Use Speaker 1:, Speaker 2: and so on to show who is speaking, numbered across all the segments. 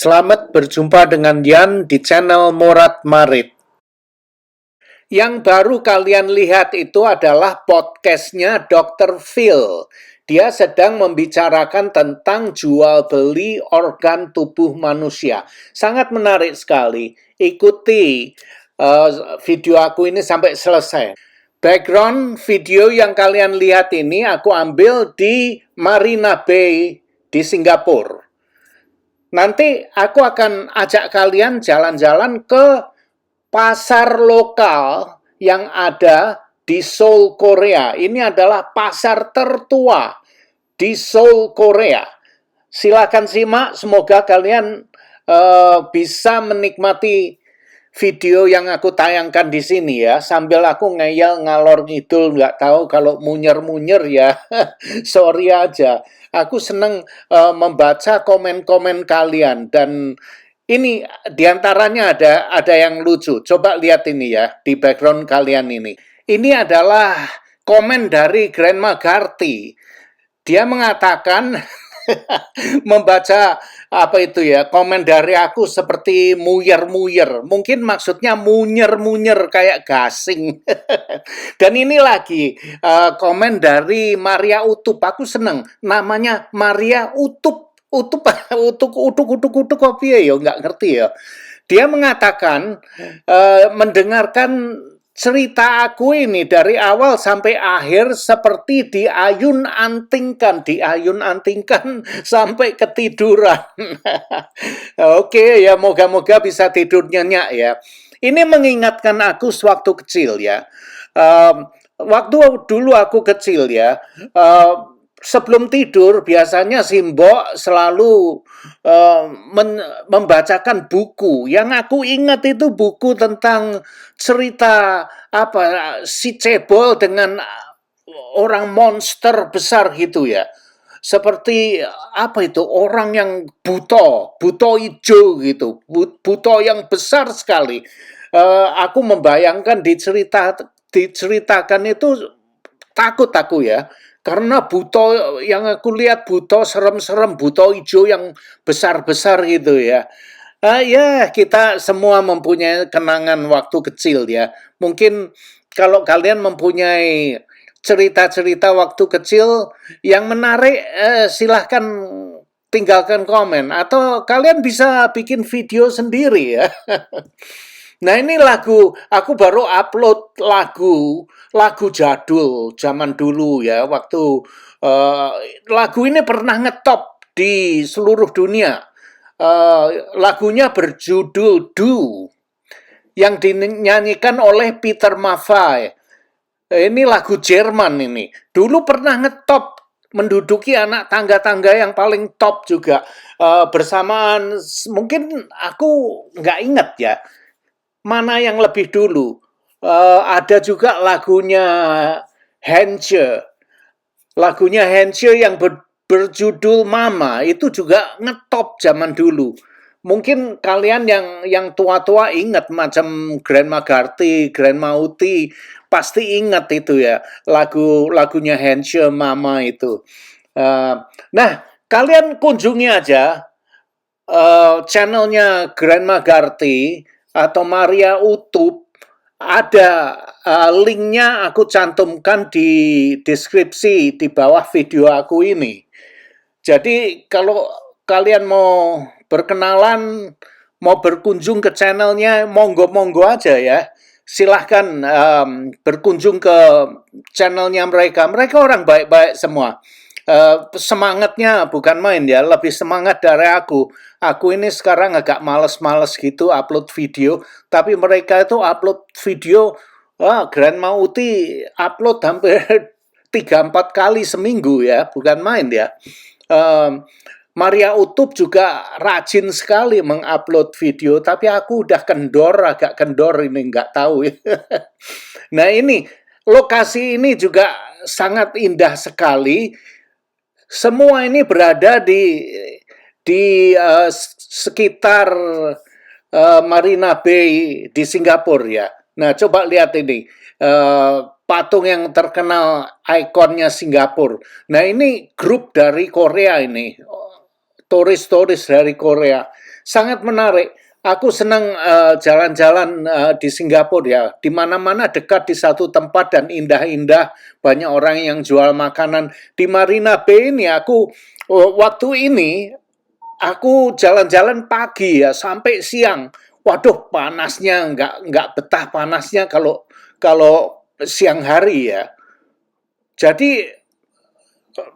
Speaker 1: Selamat berjumpa dengan Yan di channel Morat Marit. Yang baru kalian lihat itu adalah podcastnya Dr. Phil. Dia sedang membicarakan tentang jual beli organ tubuh manusia. Sangat menarik sekali. Ikuti video aku ini sampai selesai. Background video yang kalian lihat ini aku ambil di Marina Bay di Singapura. Nanti aku akan ajak kalian jalan-jalan ke pasar lokal yang ada di Seoul, Korea. Ini adalah pasar tertua di Seoul, Korea. Silakan simak, semoga kalian bisa menikmati video yang aku tayangkan di sini ya. Sambil aku ngeyel ngalor ngidul, nggak tahu kalau munyer-munyer ya. Sorry aja. Aku seneng membaca komen-komen kalian dan ini diantaranya ada yang lucu. Coba lihat ini ya di background kalian ini. Ini adalah komen dari Grandma Garty. Dia mengatakan membaca apa itu ya, komen dari aku seperti muyer-muyer. Mungkin maksudnya munyer-munyer kayak gasing. Dan ini lagi komen dari Maria Utup. Aku seneng namanya Maria Utup. Utup utuk kopi ya, nggak ngerti ya. Dia mengatakan mendengarkan cerita aku ini dari awal sampai akhir seperti diayun-antingkan sampai ketiduran. Oke ya, moga-moga bisa tidur nyenyak ya. Ini mengingatkan aku sewaktu kecil ya. Waktu dulu aku kecil ya, sebelum tidur biasanya Simbok selalu membacakan buku. Yang aku ingat itu buku tentang cerita apa si cebol dengan orang monster besar gitu ya. Seperti apa itu orang yang buto hijau gitu, buto yang besar sekali. Aku membayangkan diceritakan itu takut aku ya. Karena buto yang aku lihat buto serem-serem, buto hijau yang besar-besar gitu ya. Ya kita semua mempunyai kenangan waktu kecil ya. Mungkin kalau kalian mempunyai cerita-cerita waktu kecil yang menarik, silahkan tinggalkan komen. Atau kalian bisa bikin video sendiri ya. Nah ini lagu, aku baru upload lagu jadul zaman dulu ya, waktu lagu ini pernah ngetop di seluruh dunia. Lagunya berjudul Do, yang dinyanyikan oleh Peter Maffay. Ini lagu Jerman ini. Dulu pernah ngetop, menduduki anak tangga-tangga yang paling top juga. Bersamaan, mungkin aku nggak ingat ya, mana yang lebih dulu. Ada juga lagunya Hensche. Lagunya Hensche yang berjudul Mama itu juga ngetop zaman dulu. Mungkin kalian yang tua-tua ingat macam Grandma Garty, Grandma Uti pasti ingat itu ya, lagunya Hensche Mama itu. Nah, kalian kunjungi aja channelnya Grandma Garty atau Maria Utup. Ada linknya aku cantumkan di deskripsi di bawah video aku ini. Jadi kalau kalian mau berkenalan, mau berkunjung ke channelnya, monggo-monggo aja ya. Silahkan berkunjung ke channelnya mereka. Mereka orang baik-baik semua. Semangatnya bukan main ya, lebih semangat dari aku. Aku ini sekarang agak males-males gitu upload video, tapi mereka itu upload video, Grandma Uti upload hampir 3-4 kali seminggu ya, bukan main ya. Maria Utup juga rajin sekali mengupload video, tapi aku udah agak kendor ini, nggak tahu. Nah ini, lokasi ini juga sangat indah sekali. Semua ini berada di sekitar Marina Bay di Singapura ya. Nah coba lihat ini, patung yang terkenal, ikonnya Singapura. Nah ini grup dari Korea ini, turis-turis dari Korea. sangat menarik. Aku senang jalan-jalan di Singapura ya. Di mana-mana dekat di satu tempat dan indah-indah. Banyak orang yang jual makanan. Di Marina Bay ini waktu ini aku jalan-jalan pagi ya sampai siang. Waduh, panasnya nggak betah panasnya kalau kalau siang hari ya. Jadi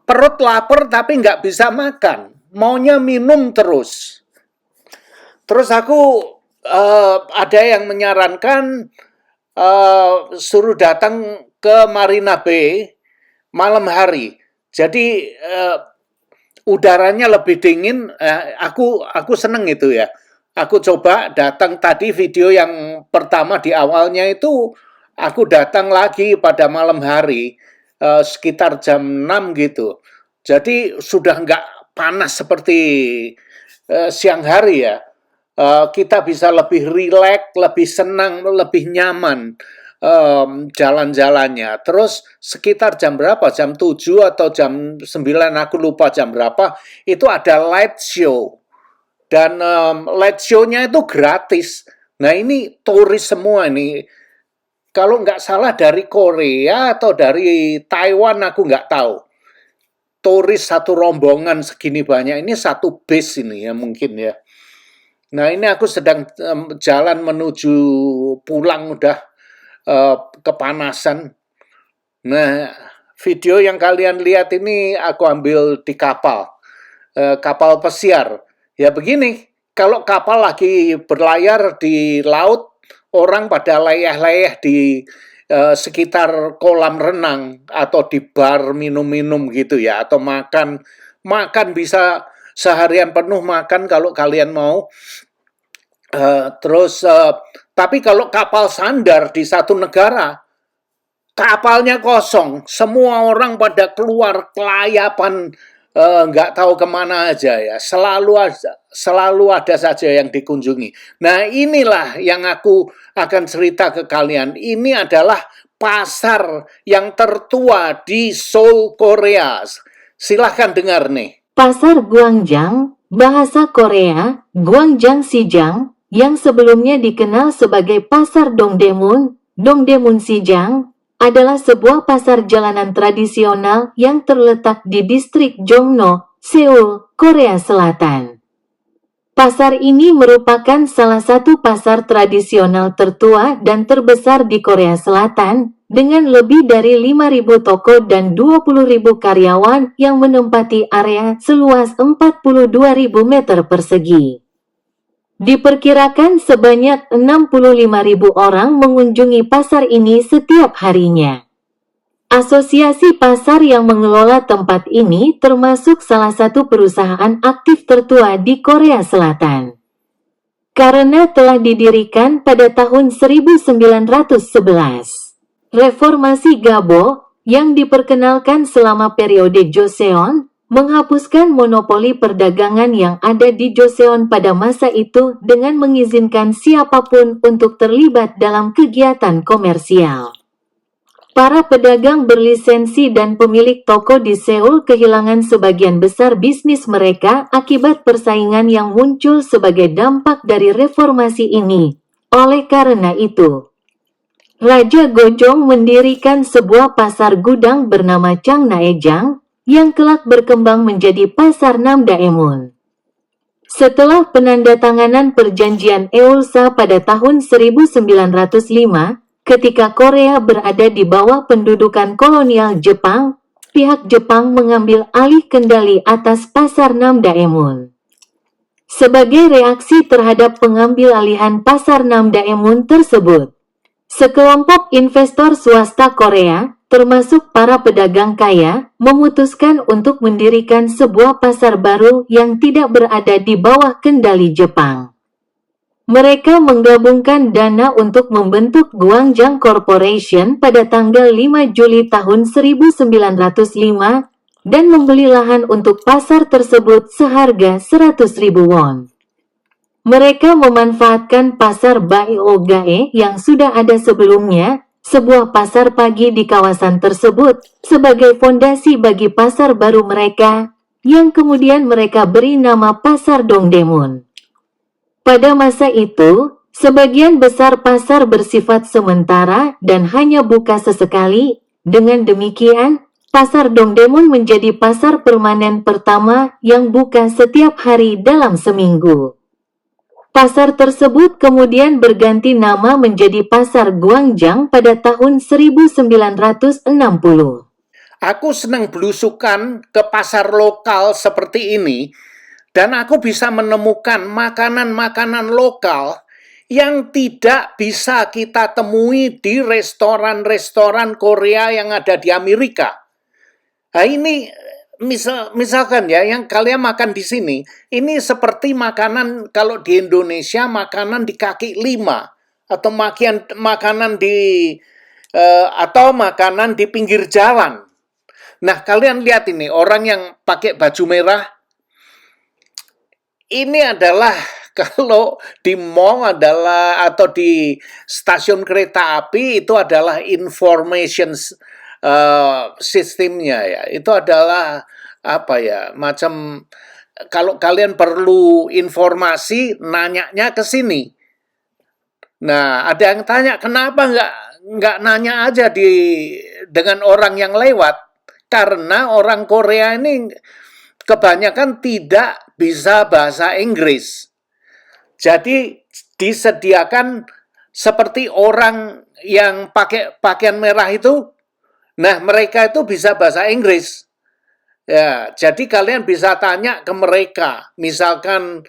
Speaker 1: perut lapar tapi nggak bisa makan, maunya minum terus. Terus aku ada yang menyarankan suruh datang ke Marina Bay malam hari. Jadi udaranya lebih dingin. Aku seneng itu ya. Aku coba datang tadi video yang pertama di awalnya itu aku datang lagi pada malam hari sekitar jam 6 gitu. Jadi sudah nggak panas seperti siang hari ya. Kita bisa lebih rileks, lebih senang, lebih nyaman jalan-jalannya. Terus sekitar jam berapa? Jam 7 atau jam 9, aku lupa jam berapa, itu ada light show. Dan light show-nya itu gratis. Nah ini turis semua ini. Kalau nggak salah dari Korea atau dari Taiwan, aku nggak tahu. Turis satu rombongan segini banyak, ini satu bus ini ya mungkin ya. Nah ini aku sedang jalan menuju pulang udah kepanasan. Nah video yang kalian lihat ini aku ambil di kapal pesiar. Ya begini, kalau kapal lagi berlayar di laut, orang pada layah-layah di sekitar kolam renang atau di bar minum-minum gitu ya, atau makan bisa seharian penuh makan kalau kalian mau. Tapi kalau kapal sandar di satu negara, kapalnya kosong, semua orang pada keluar kelayapan, nggak tahu kemana aja ya, selalu ada saja yang dikunjungi. Nah inilah yang aku akan cerita ke kalian. Ini adalah pasar yang tertua di Seoul, Korea. Silahkan dengar nih.
Speaker 2: Pasar Gwangjang, bahasa Korea, Gwangjang Sijang, yang sebelumnya dikenal sebagai Pasar Dongdaemun Sijang, adalah sebuah pasar jalanan tradisional yang terletak di distrik Jongno, Seoul, Korea Selatan. Pasar ini merupakan salah satu pasar tradisional tertua dan terbesar di Korea Selatan, dengan lebih dari 5.000 toko dan 20.000 karyawan yang menempati area seluas 42.000 meter persegi. Diperkirakan sebanyak 65.000 orang mengunjungi pasar ini setiap harinya. Asosiasi pasar yang mengelola tempat ini termasuk salah satu perusahaan aktif tertua di Korea Selatan. Karena telah didirikan pada tahun 1911. Reformasi Gabo, yang diperkenalkan selama periode Joseon, menghapuskan monopoli perdagangan yang ada di Joseon pada masa itu dengan mengizinkan siapapun untuk terlibat dalam kegiatan komersial. Para pedagang berlisensi dan pemilik toko di Seoul kehilangan sebagian besar bisnis mereka akibat persaingan yang muncul sebagai dampak dari reformasi ini. Oleh karena itu, Raja Gojong mendirikan sebuah pasar gudang bernama Changnaejang, yang kelak berkembang menjadi Pasar Namdaemun. Setelah penandatanganan perjanjian Eulsa pada tahun 1905, ketika Korea berada di bawah pendudukan kolonial Jepang, pihak Jepang mengambil alih kendali atas Pasar Namdaemun. Sebagai reaksi terhadap pengambil alihan Pasar Namdaemun tersebut, sekelompok investor swasta Korea, termasuk para pedagang kaya, memutuskan untuk mendirikan sebuah pasar baru yang tidak berada di bawah kendali Jepang. Mereka menggabungkan dana untuk membentuk Gwangjang Corporation pada tanggal 5 Juli tahun 1905 dan membeli lahan untuk pasar tersebut seharga 100.000 won. Mereka memanfaatkan pasar Baeogae yang sudah ada sebelumnya, sebuah pasar pagi di kawasan tersebut, sebagai fondasi bagi pasar baru mereka, yang kemudian mereka beri nama Pasar Dongdaemun. Pada masa itu, sebagian besar pasar bersifat sementara dan hanya buka sesekali. Dengan demikian, pasar Dongdaemun menjadi pasar permanen pertama yang buka setiap hari dalam seminggu. Pasar tersebut kemudian berganti nama menjadi Pasar Guangjiang pada tahun 1960.
Speaker 1: Aku senang belusukan ke pasar lokal seperti ini, dan aku bisa menemukan makanan-makanan lokal yang tidak bisa kita temui di restoran-restoran Korea yang ada di Amerika. Nah ini misalkan ya, yang kalian makan di sini, ini seperti makanan kalau di Indonesia makanan di kaki lima, atau makanan di atau makanan di pinggir jalan. Nah, kalian lihat ini, orang yang pakai baju merah, ini adalah kalau di mall adalah atau di stasiun kereta api itu adalah information sistemnya ya. Itu adalah apa ya, macam kalau kalian perlu informasi, nanyanya ke sini. Nah, ada yang tanya, kenapa nggak nanya aja dengan orang yang lewat? Karena orang Korea ini kebanyakan tidak bisa bahasa Inggris. Jadi disediakan seperti orang yang pakai pakaian merah itu, nah mereka itu bisa bahasa Inggris. Ya, jadi kalian bisa tanya ke mereka, misalkan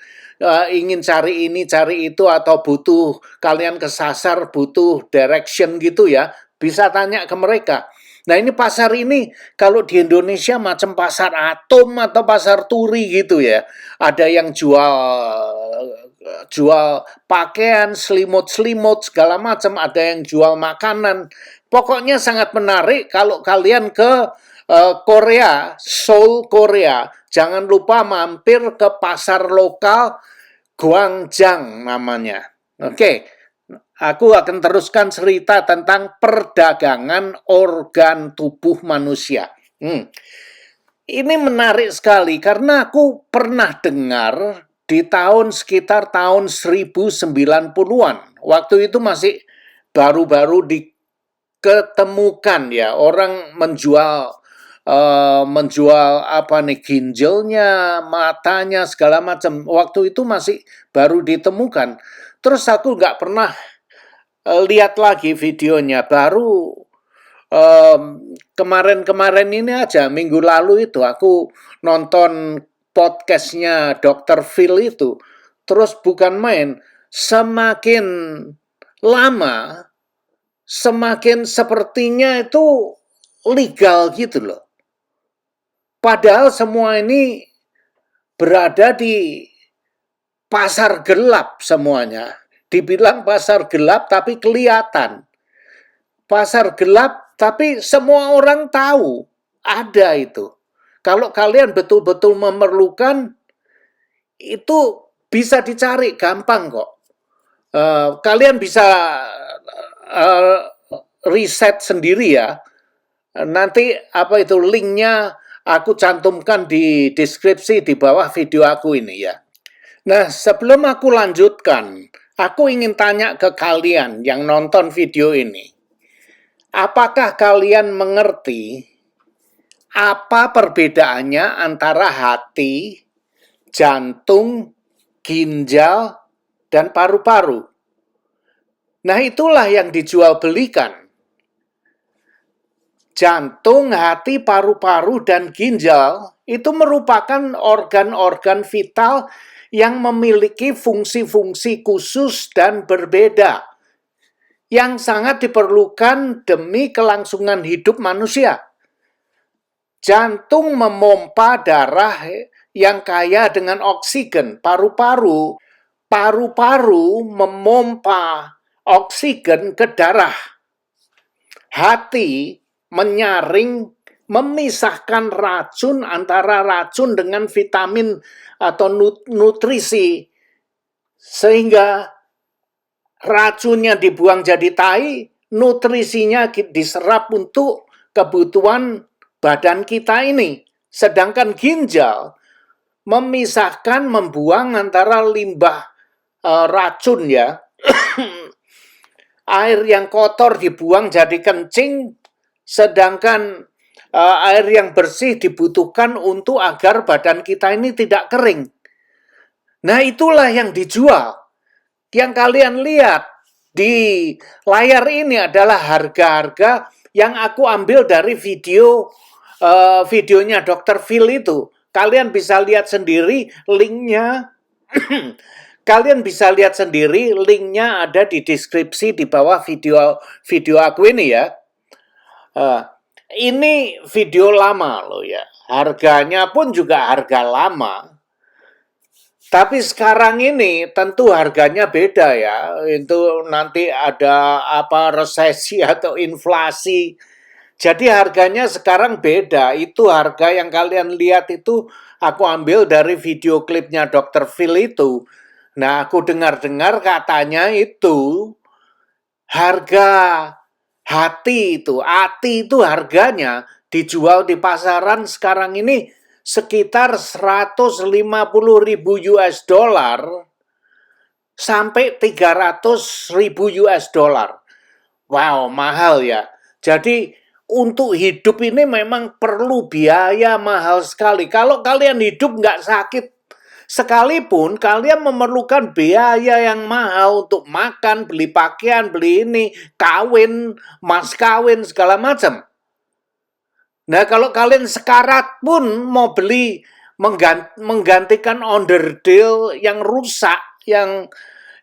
Speaker 1: ingin cari ini, cari itu, atau butuh kalian kesasar, butuh direction gitu ya, bisa tanya ke mereka. Nah ini pasar ini kalau di Indonesia macam pasar Atom atau pasar Turi gitu ya. Ada yang jual pakaian, selimut-selimut segala macam, ada yang jual makanan. Pokoknya sangat menarik kalau kalian ke Korea, Seoul, Korea. Jangan lupa mampir ke pasar lokal Guangjiang namanya. Oke. Aku akan teruskan cerita tentang perdagangan organ tubuh manusia. Ini menarik sekali karena aku pernah dengar di sekitar tahun 1090-an. Waktu itu masih baru-baru diketemukan ya, orang menjual apa nih, ginjalnya, matanya, segala macam. Waktu itu masih baru ditemukan. Terus aku nggak pernah lihat lagi videonya, baru kemarin-kemarin ini aja, minggu lalu itu aku nonton podcastnya Dr. Phil itu. Terus bukan main, semakin lama semakin sepertinya itu legal gitu loh. Padahal semua ini berada di pasar gelap semuanya. Dibilang pasar gelap tapi kelihatan. Pasar gelap tapi semua orang tahu ada itu. Kalau kalian betul-betul memerlukan, itu bisa dicari gampang kok. Kalian bisa riset sendiri ya. Nanti apa itu linknya aku cantumkan di deskripsi di bawah video aku ini ya. Nah, sebelum aku lanjutkan, aku ingin tanya ke kalian yang nonton video ini. Apakah kalian mengerti apa perbedaannya antara hati, jantung, ginjal, dan paru-paru? Nah, itulah yang dijual belikan. Jantung, hati, paru-paru, dan ginjal itu merupakan organ-organ vital yang memiliki fungsi-fungsi khusus dan berbeda yang sangat diperlukan demi kelangsungan hidup manusia. Jantung memompa darah yang kaya dengan oksigen, paru-paru memompa oksigen ke darah. Hati menyaring, memisahkan racun antara racun dengan vitamin atau nutrisi, sehingga racunnya dibuang jadi tai, nutrisinya diserap untuk kebutuhan badan kita ini. Sedangkan ginjal memisahkan, membuang antara limbah racun ya. Air yang kotor dibuang jadi kencing, sedangkan air yang bersih dibutuhkan untuk agar badan kita ini tidak kering. Nah, itulah yang dijual. Yang kalian lihat di layar ini adalah harga-harga yang aku ambil dari videonya Dr. Phil itu. Kalian bisa lihat sendiri linknya. Kalian bisa lihat sendiri linknya ada di deskripsi di bawah video aku ini ya. Ini video lama loh ya. Harganya pun juga harga lama. Tapi sekarang ini tentu harganya beda ya. Itu nanti ada apa resesi atau inflasi. Jadi harganya sekarang beda. Itu harga yang kalian lihat itu aku ambil dari video klipnya Dr. Phil itu. Nah, aku dengar-dengar katanya itu harga hati itu harganya dijual di pasaran sekarang ini sekitar 150.000 US dollar sampai 300.000 US dollar. Wow, mahal ya. Jadi untuk hidup ini memang perlu biaya mahal sekali. Kalau kalian hidup nggak sakit sekalipun, kalian memerlukan biaya yang mahal untuk makan, beli pakaian, beli ini, kawin, mas kawin, segala macam. Nah, kalau kalian sekarat pun mau beli menggantikan onderdil yang rusak, yang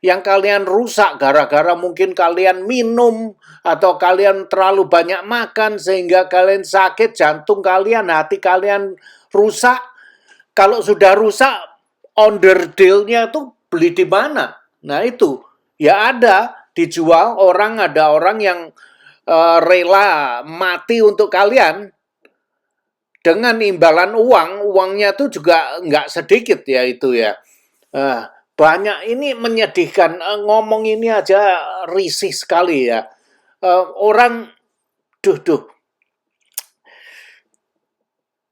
Speaker 1: kalian rusak gara-gara mungkin kalian minum atau kalian terlalu banyak makan sehingga kalian sakit, jantung kalian, hati kalian rusak. Kalau sudah rusak, onderdilnya tuh beli di mana? Nah itu, ya ada dijual ada orang yang rela mati untuk kalian dengan imbalan uangnya tuh juga nggak sedikit ya itu ya. Banyak ini menyedihkan, ngomong ini aja risih sekali ya. Orang,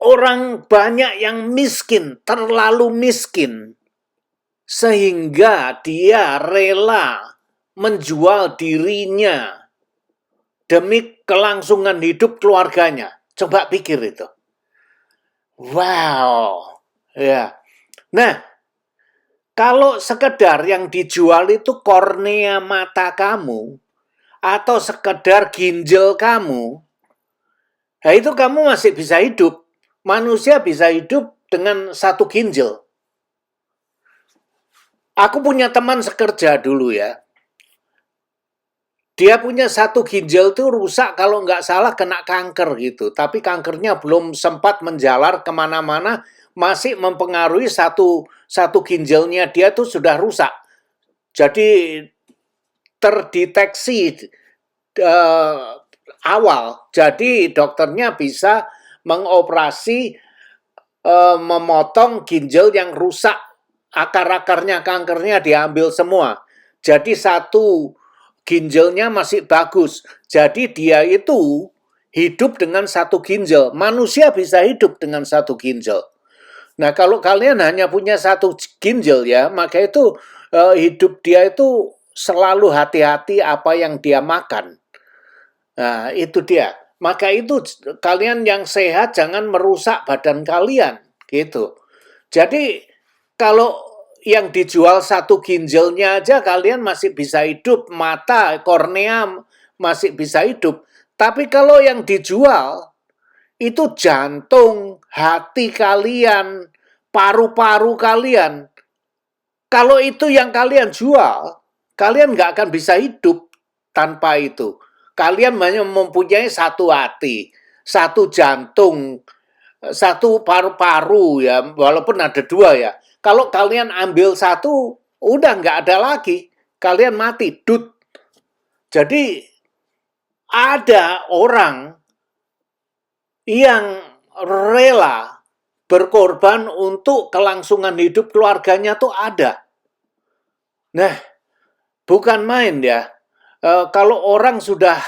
Speaker 1: orang banyak yang miskin, terlalu miskin, sehingga dia rela menjual dirinya demi kelangsungan hidup keluarganya. Coba pikir itu. Wow. Ya. Nah, kalau sekedar yang dijual itu kornea mata kamu atau sekedar ginjal kamu, nah itu kamu masih bisa hidup. Manusia bisa hidup dengan satu ginjal. Aku punya teman sekerja dulu ya. Dia punya satu ginjal tuh rusak kalau nggak salah kena kanker gitu. Tapi kankernya belum sempat menjalar kemana-mana, masih mempengaruhi satu ginjalnya dia tuh sudah rusak. Jadi terdeteksi awal. Jadi dokternya bisa mengoperasi memotong ginjal yang rusak. Akar-akarnya kankernya diambil semua. Jadi satu ginjalnya masih bagus. Jadi dia itu hidup dengan satu ginjal. Manusia bisa hidup dengan satu ginjal. Nah, kalau kalian hanya punya satu ginjal ya, maka itu hidup dia itu selalu hati-hati apa yang dia makan. Nah, itu dia. Maka itu kalian yang sehat jangan merusak badan kalian, gitu. Jadi kalau yang dijual satu ginjalnya aja kalian masih bisa hidup, mata, kornea masih bisa hidup. Tapi kalau yang dijual itu jantung, hati kalian, paru-paru kalian. Kalau itu yang kalian jual, kalian nggak akan bisa hidup tanpa itu. Kalian hanya mempunyai satu hati, satu jantung, satu paru-paru ya, walaupun ada dua ya. Kalau kalian ambil satu, udah nggak ada lagi. Kalian mati, dut. Jadi ada orang yang rela berkorban untuk kelangsungan hidup keluarganya tuh ada. Nah, bukan main ya. Kalau orang sudah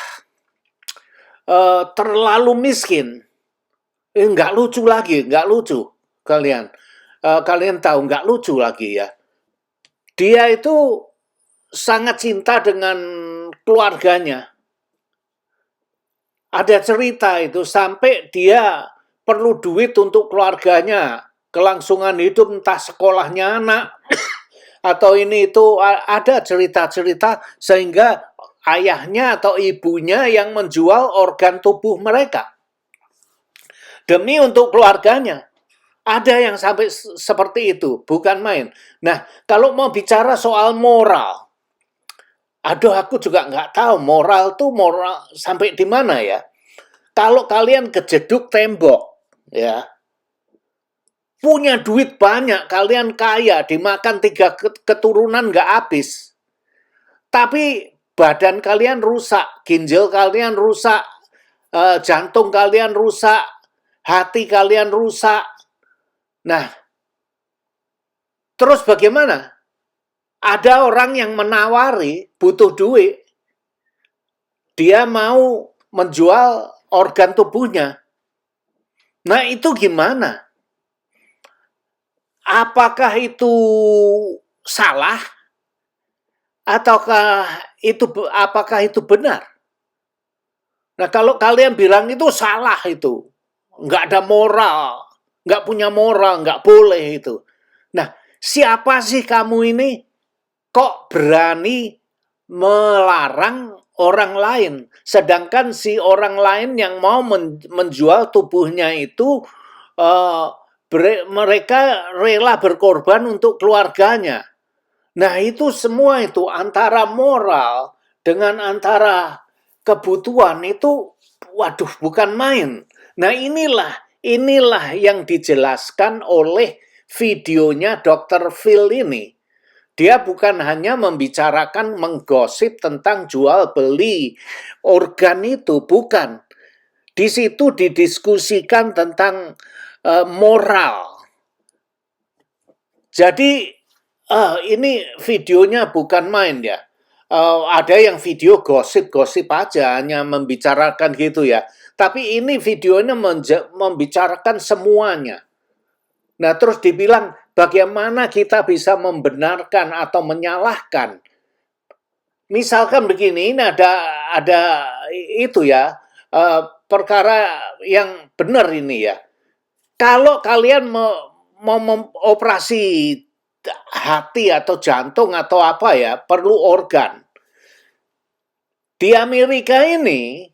Speaker 1: terlalu miskin, nggak lucu lagi, nggak lucu kalian. Kalian tahu nggak lucu lagi ya. dia itu sangat cinta dengan keluarganya. Ada cerita itu sampai dia perlu duit untuk keluarganya, kelangsungan hidup entah sekolahnya anak atau ini itu ada cerita-cerita sehingga ayahnya atau ibunya yang menjual organ tubuh mereka demi untuk keluarganya. Ada yang sampai seperti itu, bukan main. Nah, kalau mau bicara soal moral, aduh aku juga nggak tahu moral tuh moral sampai di mana ya. Kalau kalian kejeduk tembok, ya, punya duit banyak, kalian kaya, dimakan 3 keturunan nggak habis. Tapi badan kalian rusak, ginjal kalian rusak, jantung kalian rusak, hati kalian rusak. Nah, terus bagaimana? Ada orang yang menawari, butuh duit, dia mau menjual organ tubuhnya. Nah, itu gimana? Apakah itu salah? Apakah itu benar? Nah, kalau kalian bilang itu salah itu, nggak ada moral, nggak punya moral, nggak boleh itu. Nah, siapa sih kamu ini kok berani melarang orang lain? Sedangkan si orang lain yang mau menjual tubuhnya itu, mereka rela berkorban untuk keluarganya. Nah, itu semua itu antara moral dengan antara kebutuhan itu, waduh, bukan main. Nah, inilah yang dijelaskan oleh videonya Dr. Phil ini. Dia bukan hanya membicarakan menggosip tentang jual beli organ itu, bukan. Di situ didiskusikan tentang moral. Jadi ini videonya bukan main ya. Ada yang video gosip-gosip aja, hanya membicarakan gitu ya. Tapi ini videonya membicarakan semuanya. Nah, terus dibilang bagaimana kita bisa membenarkan atau menyalahkan. Misalkan begini, ini ada itu ya, perkara yang benar ini ya. Kalau kalian mau operasi hati atau jantung atau apa ya, perlu organ. Di Amerika ini,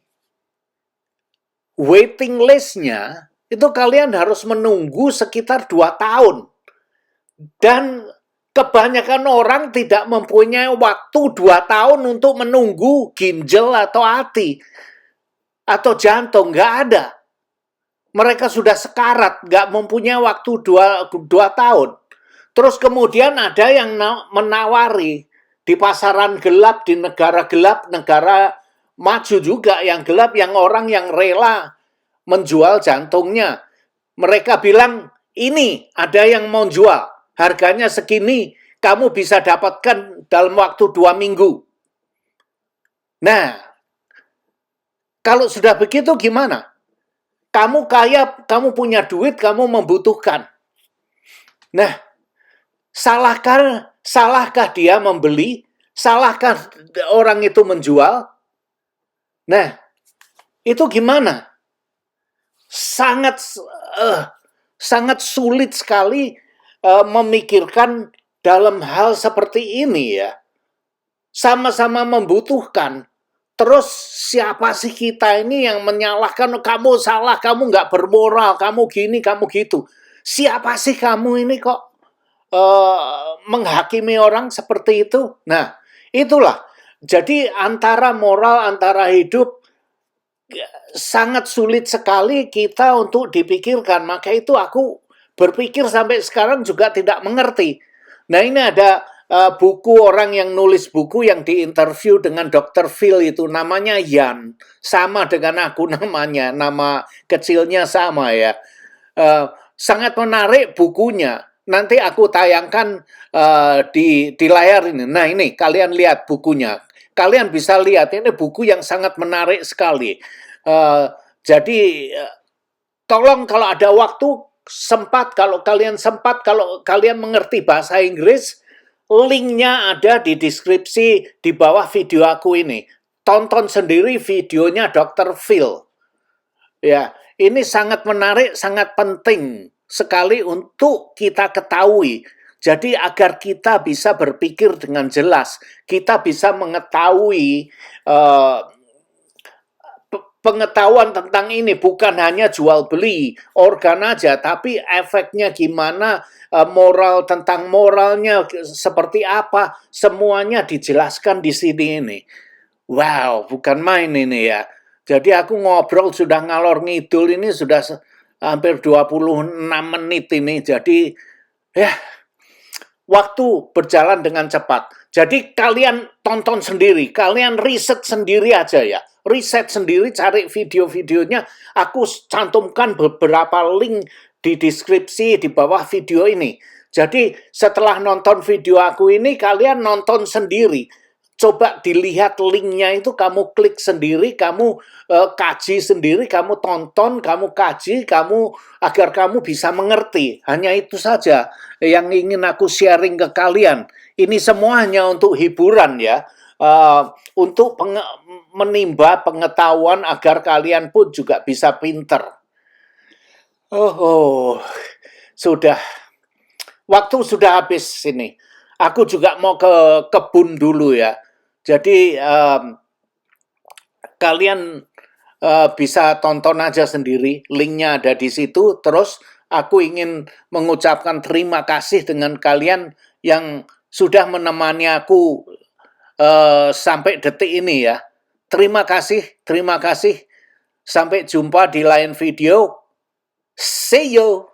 Speaker 1: waiting list-nya itu kalian harus menunggu sekitar 2 tahun. Dan kebanyakan orang tidak mempunyai waktu 2 tahun untuk menunggu ginjal atau hati. Atau jantung, nggak ada. Mereka sudah sekarat, nggak mempunyai waktu 2 tahun. Terus kemudian ada yang menawari di pasaran gelap, di negara gelap, negara maju juga yang gelap, yang orang yang rela menjual jantungnya. Mereka bilang, ini ada yang mau jual, harganya segini, kamu bisa dapatkan dalam waktu 2 minggu. Nah, kalau sudah begitu gimana? Kamu kaya, kamu punya duit, kamu membutuhkan. Nah, salahkah dia membeli? Salahkah orang itu menjual? Nah, itu gimana? Sangat sulit sekali memikirkan dalam hal seperti ini ya. Sama-sama membutuhkan. Terus siapa sih kita ini yang menyalahkan, kamu salah, kamu nggak bermoral, kamu gini, kamu gitu. Siapa sih kamu ini kok menghakimi orang seperti itu? Nah, itulah. Jadi antara moral, antara hidup, sangat sulit sekali kita untuk dipikirkan. Maka itu aku berpikir sampai sekarang juga tidak mengerti. Nah, ini ada buku, orang yang nulis buku yang diinterview dengan Dr. Phil itu, namanya Yan. Sama dengan aku namanya, nama kecilnya sama ya. Sangat menarik bukunya. Nanti aku tayangkan di layar ini. Nah, ini kalian lihat bukunya. Kalian bisa lihat, ini buku yang sangat menarik sekali. Jadi tolong kalau ada waktu sempat, kalau kalian mengerti bahasa Inggris, Linknya ada di deskripsi di bawah video aku ini. Tonton sendiri videonya Dr. Phil. Ya, ini sangat menarik, sangat penting sekali untuk kita ketahui. Jadi agar kita bisa berpikir dengan jelas, kita bisa mengetahui pengetahuan tentang ini, bukan hanya jual beli organ aja, tapi efeknya gimana, moral tentang moralnya seperti apa, semuanya dijelaskan di sini ini. Wow, bukan main ini ya. Jadi aku ngobrol sudah ngalor ngidul ini sudah hampir 26 menit ini. Jadi ya, waktu berjalan dengan cepat. Jadi kalian tonton sendiri, kalian riset sendiri aja ya. Riset sendiri, cari video-videonya. Aku cantumkan beberapa link di deskripsi di bawah video ini. Jadi setelah nonton video aku ini, kalian nonton sendiri. Coba dilihat linknya itu, kamu klik sendiri, kamu kaji sendiri, kamu tonton, kamu kaji, agar kamu bisa mengerti. Hanya itu saja yang ingin aku sharing ke kalian. Ini semua hanya untuk hiburan ya, untuk menimba pengetahuan agar kalian pun juga bisa pinter. Sudah. Waktu sudah habis ini. Aku juga mau ke kebun dulu ya. Jadi kalian bisa tonton aja sendiri, linknya ada di situ. Terus aku ingin mengucapkan terima kasih dengan kalian yang sudah menemani aku sampai detik ini ya. Terima kasih. Sampai jumpa di lain video. See you.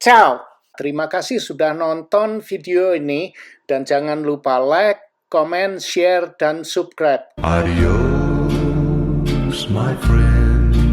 Speaker 1: Ciao. Terima kasih sudah nonton video ini dan jangan lupa like, comment, share, dan subscribe.
Speaker 3: Adios, my friend.